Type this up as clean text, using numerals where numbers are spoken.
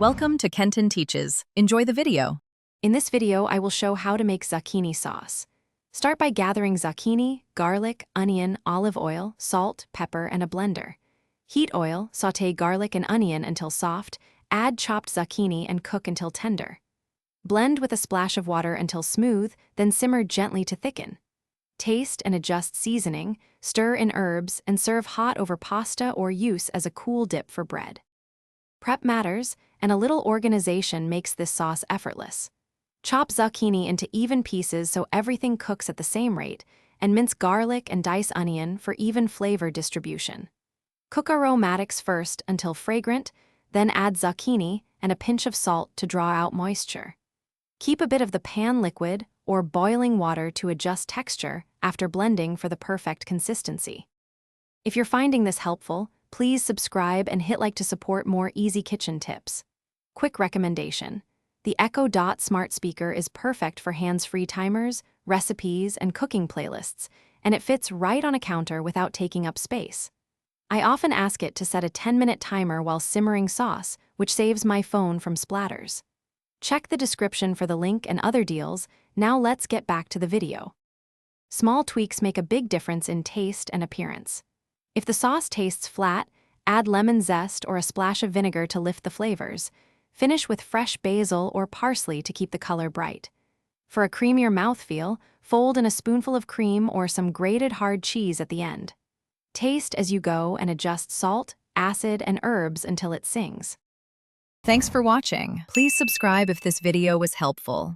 Welcome to Kenton Teaches. Enjoy the video. In this video, I will show how to make zucchini sauce. Start by gathering zucchini, garlic, onion, olive oil, salt, pepper, and a blender. Heat oil, sauté garlic and onion until soft, add chopped zucchini and cook until tender. Blend with a splash of water until smooth, then simmer gently to thicken. Taste and adjust seasoning, stir in herbs, and serve hot over pasta or use as a cool dip for bread. Prep matters, and a little organization makes this sauce effortless. Chop zucchini into even pieces so everything cooks at the same rate, and mince garlic and dice onion for even flavor distribution. Cook aromatics first until fragrant, then add zucchini and a pinch of salt to draw out moisture. Keep a bit of the pan liquid or boiling water to adjust texture after blending for the perfect consistency. If you're finding this helpful, please subscribe and hit like to support more easy kitchen tips. Quick recommendation: the Echo Dot smart speaker is perfect for hands-free timers, recipes, and cooking playlists, and it fits right on a counter without taking up space. I often ask it to set a 10-minute timer while simmering sauce, which saves my phone from splatters. Check the description for the link and other deals. Now let's get back to the video. Small tweaks make a big difference in taste and appearance. If the sauce tastes flat, add lemon zest or a splash of vinegar to lift the flavors. Finish with fresh basil or parsley to keep the color bright. For a creamier mouthfeel, fold in a spoonful of cream or some grated hard cheese at the end. Taste as you go and adjust salt, acid, and herbs until it sings. Thanks for watching. Please subscribe if this video was helpful.